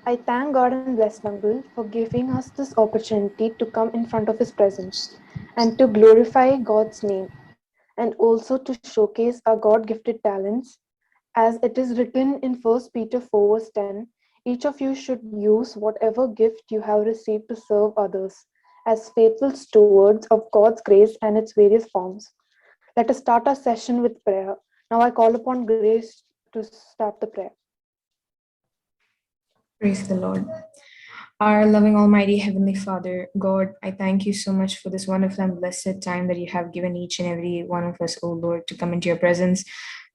I thank God and bless Mangal for giving us this opportunity to come in front of His presence and to glorify God's name and also to showcase our God gifted talents. As it is written in First Peter 4, verse 10, each of you should use whatever gift you have received to serve others as faithful stewards of God's grace and its various forms. Let us start our session with prayer. Now I call upon Grace to start the prayer. Praise the Lord. Our loving Almighty Heavenly Father, God, I thank you so much for this wonderful and blessed time that you have given each and every one of us, O Lord, to come into your presence.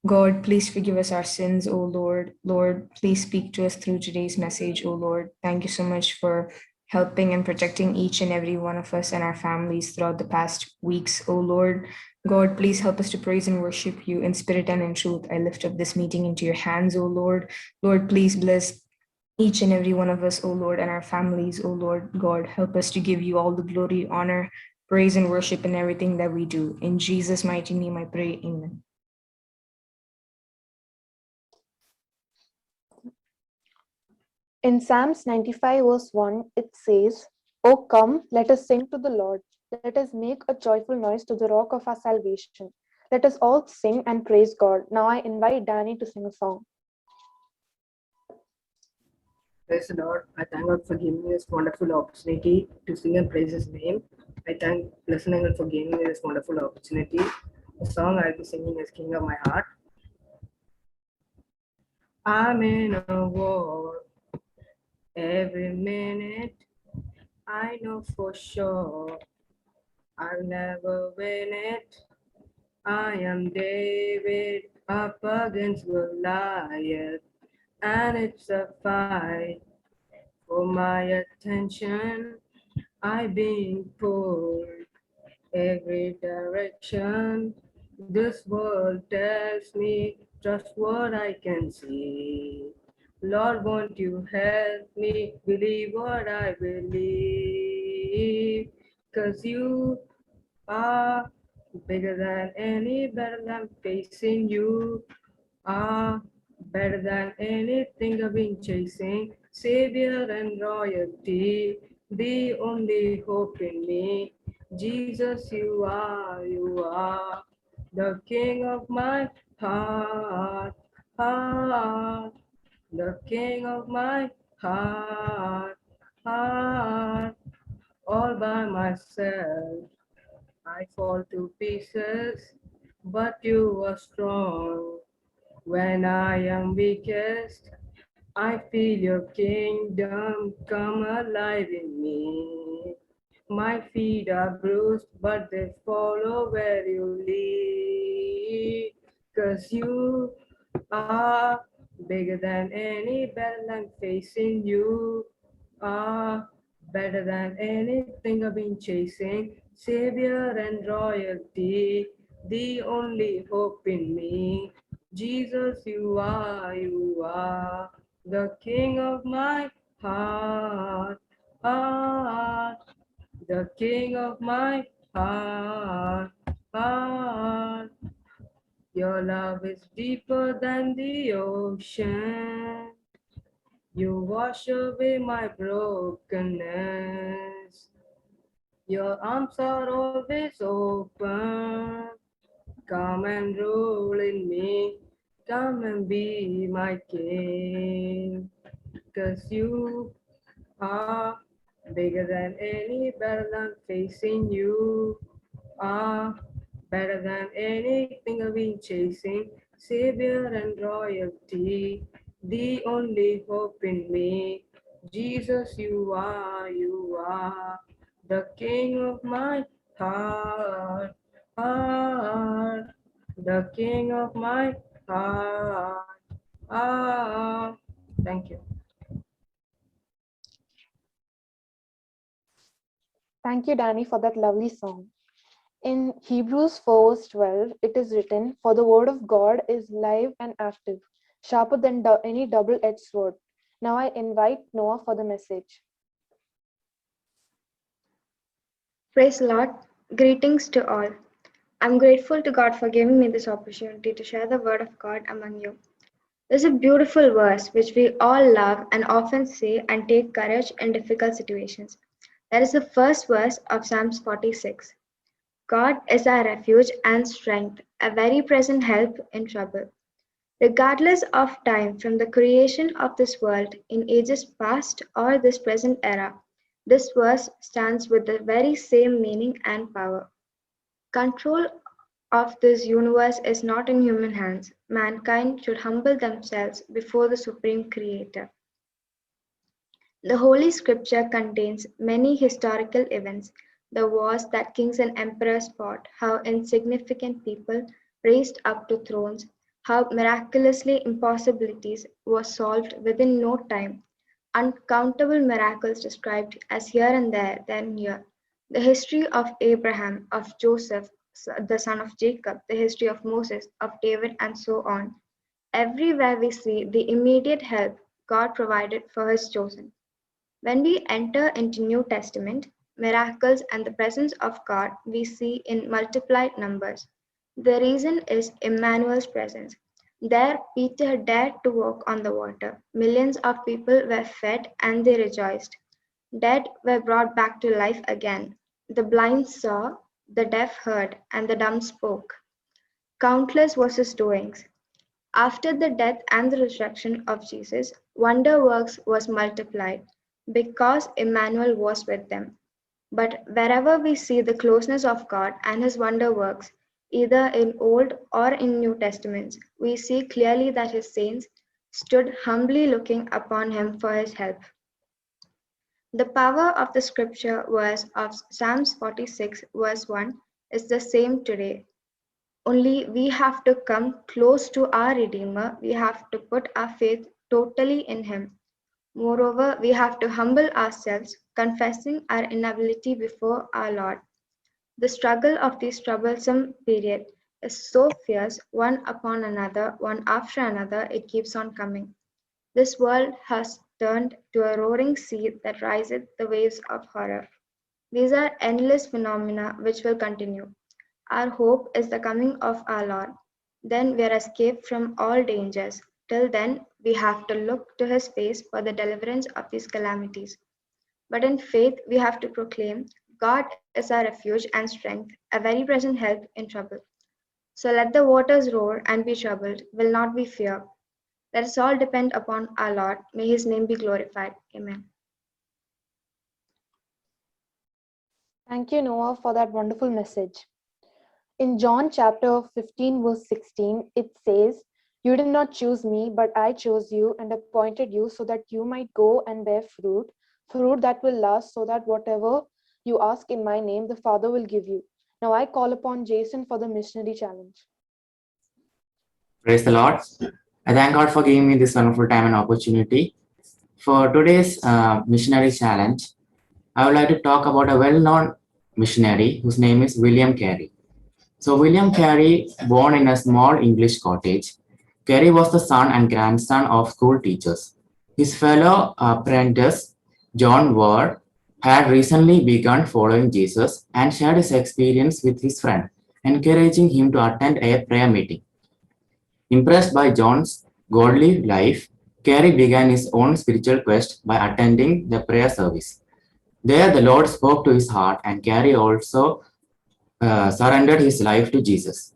God, please forgive us our sins, O Lord. Lord, please speak to us through today's message, O Lord. Thank you so much for helping and protecting each and every one of us and our families throughout the past weeks, O Lord. God, please help us to praise and worship you in spirit and in truth. I lift up this meeting into your hands, O Lord. Lord, please bless each and every one of us, O Lord, and our families, O Lord God. Help us to give you all the glory, honor, praise, and worship in everything that we do. In Jesus' mighty name I pray, amen. In Psalms 95, verse 1, it says, "O come, let us sing to the Lord. Let us make a joyful noise to the rock of our salvation. Let us all sing and praise God." Now I invite Danny to sing a song. Praise the Lord. I thank God for giving me this wonderful opportunity to sing and praise His name. I thank Blessed God for giving me this wonderful opportunity. The song I'll be singing is King of My Heart. I'm in a war every minute. I know for sure I'll never win it. I am David up against Goliath, and it's a fight for my attention. I being pulled every direction. This world tells me just what I can see. Lord, won't you help me believe what I believe? 'Cause you are bigger than any battle I'm facing. You are better than anything I've been chasing. Savior and royalty, the only hope in me. Jesus, you are the King of my heart, heart, the King of my heart, heart. All by myself, I fall to pieces, but you are strong. When I am weakest, I feel your kingdom come alive in me. My feet are bruised, but they follow where you lead. 'Cause you are bigger than any battle I'm facing. You are better than anything I've been chasing. Savior and royalty, the only hope in me. Jesus, you are the King of my heart, heart, the King of my heart, heart. Your love is deeper than the ocean. You wash away my brokenness. Your arms are always open. Come and rule in me. Come and be my king. 'Cause you are bigger than any battle I'm facing. You are better than anything I've been chasing. Savior and royalty, the only hope in me. Jesus, you are the King of my heart, heart, the King of my heart, heart. Thank you. Thank you, Danny, for that lovely song. In Hebrews 4, verse 12, it is written, "For the word of God is live and active, sharper than any double edged sword." Now I invite Noah for the message. Praise the Lord. Greetings to all. I'm grateful to God for giving me this opportunity to share the word of God among you. There's a beautiful verse which we all love and often say and take courage in difficult situations. That is the first verse of Psalms 46. God is our refuge and strength, a very present help in trouble. Regardless of time, from the creation of this world in ages past or this present era, this verse stands with the very same meaning and power. Control of this universe is not in human hands. Mankind should humble themselves before the Supreme Creator. The Holy Scripture contains many historical events, the wars that kings and emperors fought, how insignificant people raised up to thrones, how miraculously impossibilities were solved within no time, uncountable miracles described as here and there, then here. The history of Abraham, of Joseph, the son of Jacob, the history of Moses, of David, and so on. Everywhere we see the immediate help God provided for his chosen. When we enter into New Testament, miracles and the presence of God we see in multiplied numbers. The reason is Emmanuel's presence. There Peter dared to walk on the water. Millions of people were fed and they rejoiced. Dead were brought back to life again. The blind saw, the deaf heard, and the dumb spoke. Countless was his doings. After the death and the resurrection of Jesus, wonder works was multiplied because Emmanuel was with them. But wherever we see the closeness of God and his wonder works, either in Old or in New Testaments, we see clearly that his saints stood humbly looking upon him for his help. The power of the scripture verse of Psalms 46, verse 1 is the same today. Only we have to come close to our Redeemer. We have to put our faith totally in Him. Moreover, we have to humble ourselves, confessing our inability before our Lord. The struggle of this troublesome period is so fierce, one upon another, one after another, it keeps on coming. This world has turned to a roaring sea that riseth the waves of horror. These are endless phenomena which will continue. Our hope is the coming of our Lord. Then we are escaped from all dangers. Till then, we have to look to His face for the deliverance of these calamities. But in faith, we have to proclaim God is our refuge and strength, a very present help in trouble. So let the waters roar and be troubled, will not be fear. Let us all depend upon our Lord. May His name be glorified. Amen. Thank you, Noah, for that wonderful message. In John chapter 15, verse 16, it says, "You did not choose me, but I chose you and appointed you so that you might go and bear fruit, fruit that will last, so that whatever you ask in my name, the Father will give you." Now I call upon Jason for the missionary challenge. Praise the Lord. I thank God for giving me this wonderful time and opportunity. For today's missionary challenge, I would like to talk about a well-known missionary whose name is William Carey. So William Carey, born in a small English cottage, Carey was the son and grandson of school teachers. His fellow apprentice, John Ward, had recently begun following Jesus and shared his experience with his friend, encouraging him to attend a prayer meeting. Impressed by John's godly life, Carey began his own spiritual quest by attending the prayer service. There, the Lord spoke to his heart, and Carey also surrendered his life to Jesus.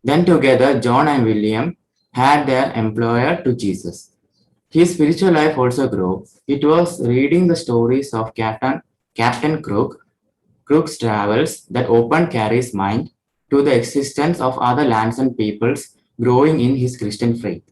Then, together, John and William had their employer to Jesus. His spiritual life also grew. It was reading the stories of Captain Crook's travels that opened Carey's mind to the existence of other lands and peoples growing in his Christian faith.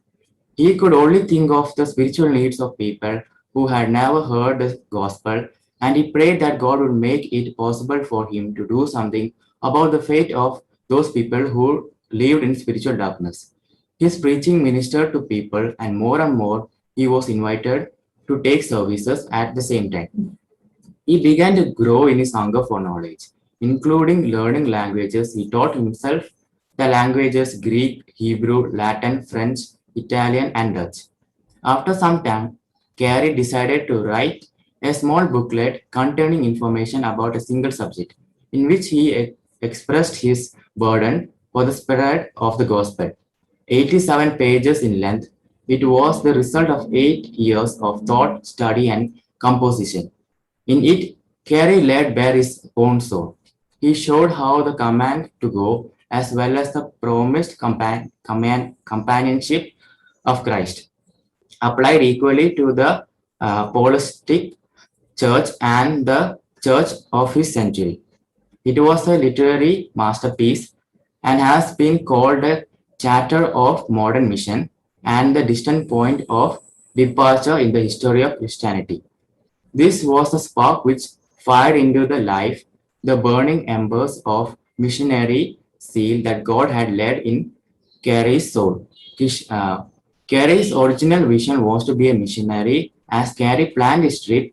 He could only think of the spiritual needs of people who had never heard the gospel, and he prayed that God would make it possible for him to do something about the fate of those people who lived in spiritual darkness. His preaching ministered to people, and more he was invited to take services at the same time. He began to grow in his hunger for knowledge, including learning languages. He taught himself the languages Greek, Hebrew, Latin, French, Italian, and Dutch. After some time, Carey decided to write a small booklet containing information about a single subject, in which he expressed his burden for the spread of the gospel. 87 pages in length, It was the result of 8 years of thought, study, and composition. In it, Carey laid bare his own soul. He showed how the command to go, as well as the promised companionship of Christ, applied equally to the Apostolic Church and the Church of his century. It was a literary masterpiece and has been called a charter of modern mission and the distant point of departure in the history of Christianity. This was the spark which fired into the life the burning embers of missionary zeal that God had led in Carey's soul. Carey's original vision was to be a missionary. As Carey planned his trip,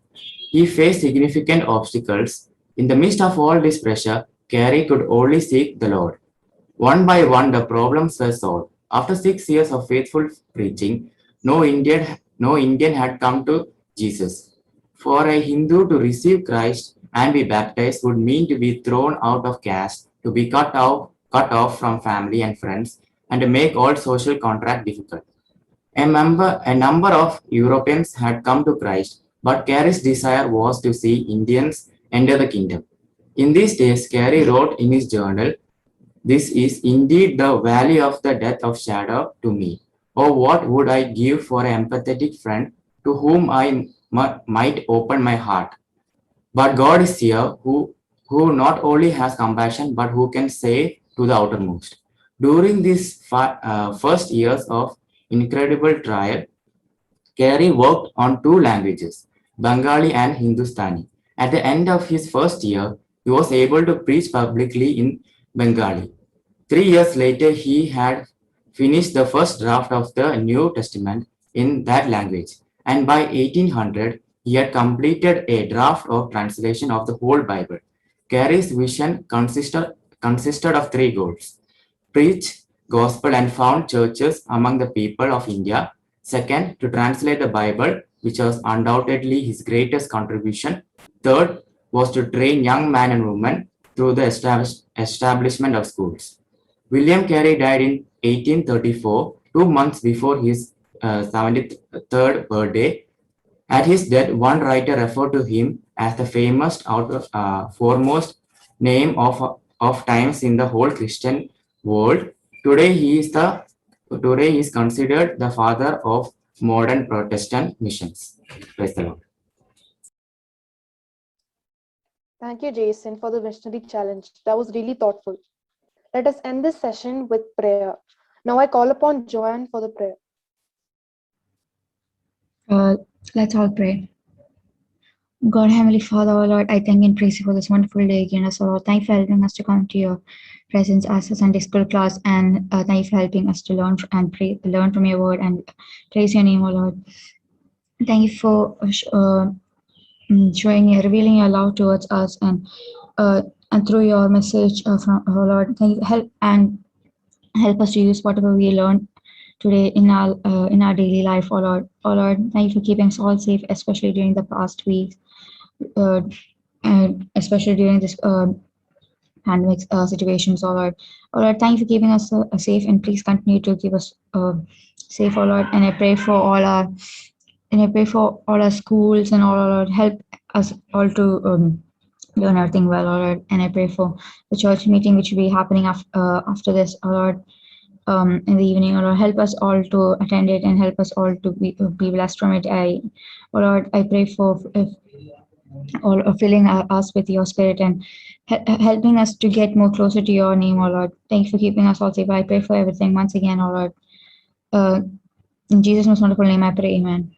he faced significant obstacles. In the midst of all this pressure, Carey could only seek the Lord. One by one, the problems were solved. After 6 years of faithful preaching, no Indian had come to Jesus. For a Hindu to receive Christ and be baptized would mean to be thrown out of caste, to be cut off from family and friends, and to make all social contact difficult. A number of Europeans had come to Christ, but Carey's desire was to see Indians enter the kingdom. In these days, Carey wrote in his journal, "This is indeed the valley of the death of shadow to me. Oh, what would I give for an empathetic friend to whom I might open my heart? But God is here, who not only has compassion, but who can save to the outermost." During these first years of incredible trial, Carey worked on two languages, Bengali and Hindustani. At the end of his first year, he was able to preach publicly in Bengali. 3 years later, he had finished the first draft of the New Testament in that language, and by 1800, he had completed a draft of translation of the whole Bible. Carey's vision consisted of three goals: preach gospel and found churches among the people of India. Second, to translate the Bible, which was undoubtedly his greatest contribution. Third, was to train young men and women through the establishment of schools. William Carey died in 1834, 2 months before his 73rd birthday. At his death, one writer referred to him as the foremost name of times in the whole Christian world. Today, he is considered the father of modern Protestant missions. Praise the Lord. Thank you, Jason, for the missionary challenge. That was really thoughtful. Let us end this session with prayer. Now I call upon Joanne for the prayer. Let's all pray. God, Heavenly Father, oh Lord, I thank and praise you for this wonderful day again. So, Lord, thank you for helping us to come to your presence as a Sunday school class, and thank you for helping us to learn and learn from your word and praise your name, oh Lord. Thank you for revealing your love towards us, and through your message from Lord, thank you help us to use whatever we learn today in our daily life, oh Lord. Oh Lord, thank you for keeping us all safe, especially during the past weeks, and especially during this pandemic situations, oh Lord. Oh Lord, thank you for keeping us safe, and please continue to keep us safe, oh Lord. And I pray for all our schools and all, oh Lord, help us all to learn everything well, oh Lord. And I pray for the church meeting which will be happening after this, oh Lord, in the evening, oh Lord. Help us all to attend it and help us all to be blessed from it. Oh Lord, I pray for all filling us with your spirit and helping us to get more closer to your name, oh Lord. Thank you for keeping us all safe. I pray for everything once again, oh Lord. In Jesus' most wonderful name, I pray, amen.